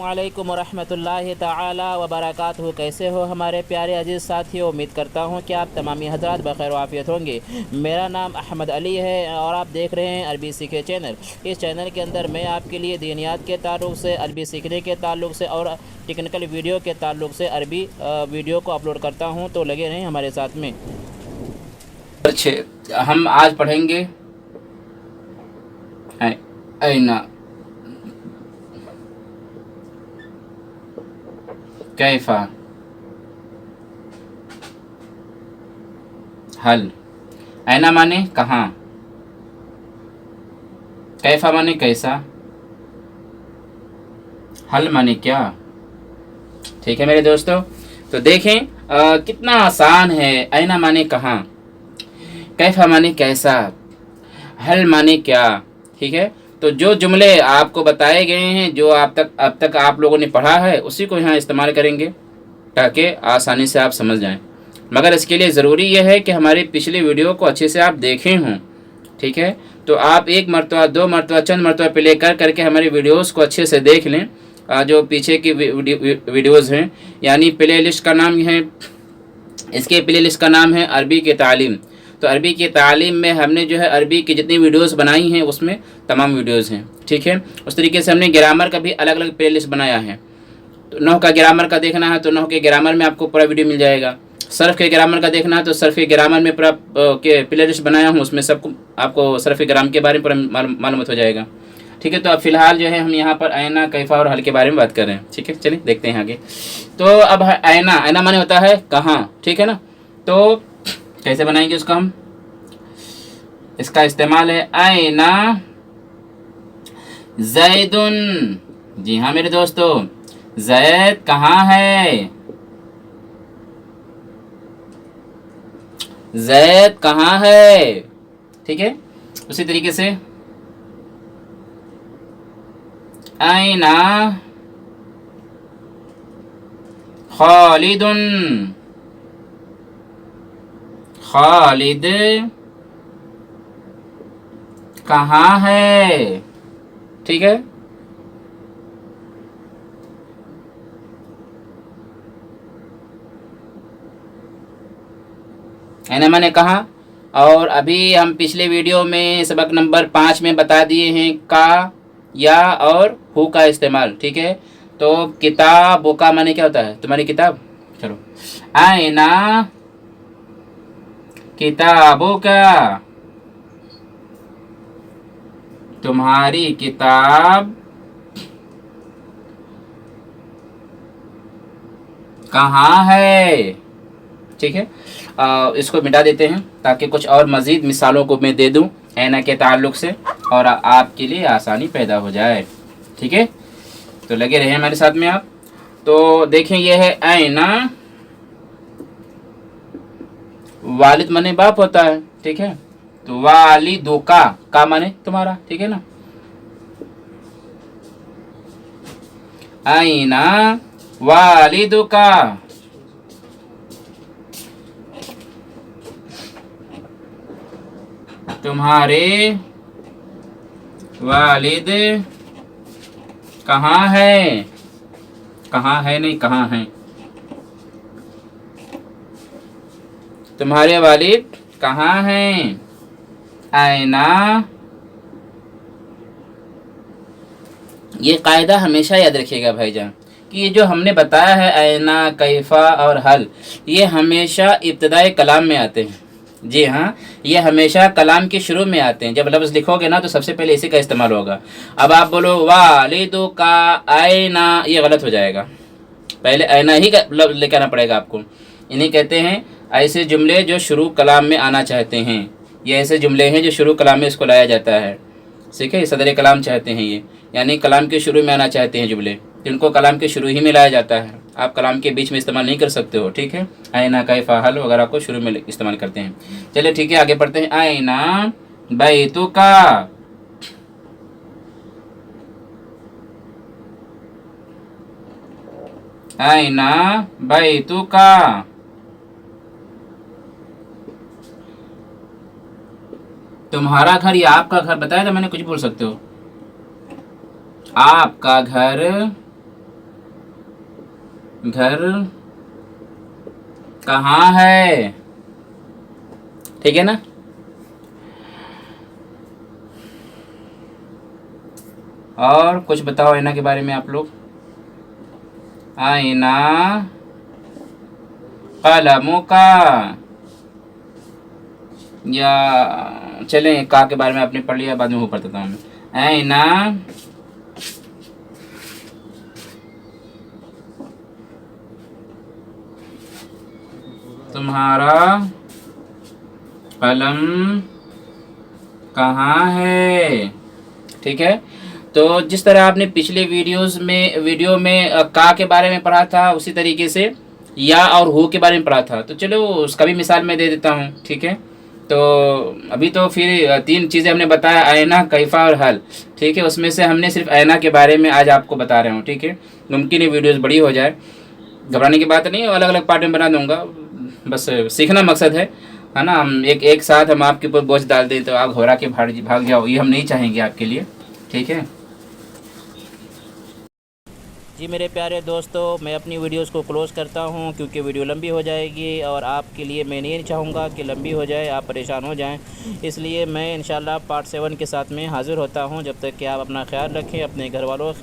वालेकुम रहमतुल्लाहि ताला व बरकातहू। कैसे हो हमारे प्यारे अजीज़ साथियों। उम्मीद करता हूँ कि आप तमामी हज़रात बखैर आफ़ियत होंगे। मेरा नाम अहमद अली है और आप देख रहे हैं अरबी सीखे चैनल। इस चैनल के अंदर मैं आपके लिए दीनियात के ताल्लुक़ से, अरबी सीखने के ताल्लुक़ से और टेक्निकल वीडियो के ताल्लुक़ से अरबी वीडियो को अपलोड करता हूँ, तो लगे रहें हमारे साथ में। हम आज पढ़ेंगे ऐना कैफा हल। ऐना माने कहाँ, कैफा माने कैसा, हल माने क्या। ठीक है मेरे दोस्तों, तो देखें कितना आसान है। ऐना माने कहाँ, कैफा माने कैसा, हल माने क्या। ठीक है, तो जो जुमले आपको बताए गए हैं, जो अब तक आप लोगों ने पढ़ा है, उसी को यहाँ इस्तेमाल करेंगे ताकि आसानी से आप समझ जाएं। मगर इसके लिए ज़रूरी यह है कि हमारी पिछली वीडियो को अच्छे से आप देखें हों। ठीक है, तो आप एक मरतबा, दो मरतबा, चंद मरतबा प्ले करके हमारी वीडियोज़ को अच्छे से देख लें। जो पीछे की वीडियोज़ हैं, यानी प्ले लिस्ट का नाम है, इसके प्ले लिस्ट का नाम है अरबी की तालीम। तो अरबी की तालीम में हमने जो है अरबी की जितनी वीडियोस बनाई हैं उसमें तमाम वीडियोस हैं। ठीक है, उस तरीके से हमने ग्रामर का भी अलग अलग प्ले लिस्ट बनाया है। तो नहव का ग्रामर का देखना है तो नहव के ग्रामर में आपको पूरा वीडियो मिल जाएगा। सर्फ के ग्रामर का देखना है तो सर्फ के ग्रामर में पूरा के प्ले लिस्ट बनाया हूँ, उसमें सबको आपको सर्फ के ग्रामर के बारे में पूरा मालूम हो जाएगा। ठीक है, तो अब फिलहाल जो है हम यहाँ पर ऐना, कैफा और हल के बारे में बात कर रहे हैं। ठीक है, चलिए देखते हैं आगे। तो अब ऐना, ऐना माने होता है कहाँ। ठीक है ना, तो कैसे बनाएंगे उसको हम। इसका इस्तेमाल है ऐना जैदुन। जी हाँ मेरे दोस्तों, जैद कहाँ है, जैद कहाँ है। ठीक है, उसी तरीके से ऐना खालिदुन, खालिद कहाँ है। ठीक है, ऐना माने कहाँ। और अभी हम पिछले वीडियो में सबक नंबर 5 में बता दिए हैं का, या और हु का इस्तेमाल। ठीक है, तो किताब का माने क्या होता है, तुम्हारी किताब। चलो, ऐना किताबों का, तुम्हारी किताब कहाँ है। ठीक है, इसको मिटा देते हैं ताकि कुछ और मज़ीद मिसालों को मैं दे दूं ऐना के ताल्लुक़ से और आपके लिए आसानी पैदा हो जाए। ठीक है, तो लगे रहे हमारे साथ में आप। तो देखें, यह है ऐना, वालिद माने बाप होता है। ठीक है, तो वालिदो का माने तुम्हारा। ठीक है ना, ऐना वालिदो का, तुम्हारे वालिद कहाँ है। कहाँ है नहीं, कहाँ है। तुम्हारे वालिद कहाँ हैं। ऐना, ये कायदा हमेशा याद रखिएगा भाईजान कि ये जो हमने बताया है ऐना, कैफा और हल, ये हमेशा इब्तिदाई कलाम में आते हैं। जी हाँ, ये हमेशा कलाम के शुरू में आते हैं। जब लफ्ज़ लिखोगे ना तो सबसे पहले इसी का इस्तेमाल होगा। अब आप बोलो वालिदो का ऐना, ये गलत हो जाएगा। पहले ऐना ही लफ्ज़ लेकर आना पड़ेगा आपको। इन्हीं कहते हैं ऐसे जुमले जो शुरू कलाम में आना चाहते हैं। ये ऐसे जुमले हैं जो शुरू कलाम में इसको लाया जाता है। ठीक है, सदर कलाम चाहते हैं ये, यानी कलाम के शुरू में आना चाहते हैं जुमले, जिनको कलाम के शुरू ही में लाया जाता है। आप कलाम के बीच में इस्तेमाल नहीं कर सकते हो। ठीक है, ऐना, कैफा, हल वगैरह को शुरू में इस्तेमाल करते हैं। चलिए ठीक है, आगे पढ़ते हैं। ऐना बैतुका, ऐना बैतुका, तुम्हारा घर या आपका घर बताया था मैंने, कुछ बोल सकते हो। आपका घर घर कहाँ है, ठीक है ना। और कुछ बताओ आईना के बारे में आप लोग। आईना कलमों का, या चलें का के बारे में आपने पढ़ लिया, बाद में वो पढ़ता था मैं। आईना तुम्हारा कलम कहाँ है, ठीक है। तो जिस तरह आपने पिछले वीडियो में का के बारे में पढ़ा था, उसी तरीके से या और हो के बारे में पढ़ा था। तो चलो उसका भी मिसाल मैं दे देता हूँ, ठीक है। तो अभी तो फिर 3 चीज़ें हमने बताया, आईना, कैफ़ा और हल, ठीक है। उसमें से हमने सिर्फ आईना के बारे में आज आपको बता रहे हूँ, ठीक है। मुमकिन है वीडियोज़ बड़ी हो जाए, घबराने की बात नहीं है, अलग अलग पार्ट में बना दूंगा, बस सीखना मकसद है ना। हम एक साथ हम आपके ऊपर बोझ डाल दें तो आप घबरा के भाग जाओ, ये हम नहीं चाहेंगे आपके लिए, ठीक है। जी मेरे प्यारे दोस्तों, मैं अपनी वीडियोस को क्लोज़ करता हूं क्योंकि वीडियो लंबी हो जाएगी और आपके लिए मैं नहीं चाहूँगा कि लंबी हो जाए, आप परेशान हो जाएं। इसलिए मैं इंशाल्लाह पार्ट 7 के साथ में हाज़िर होता हूं। जब तक कि आप अपना ख्याल रखें, अपने घर वालों का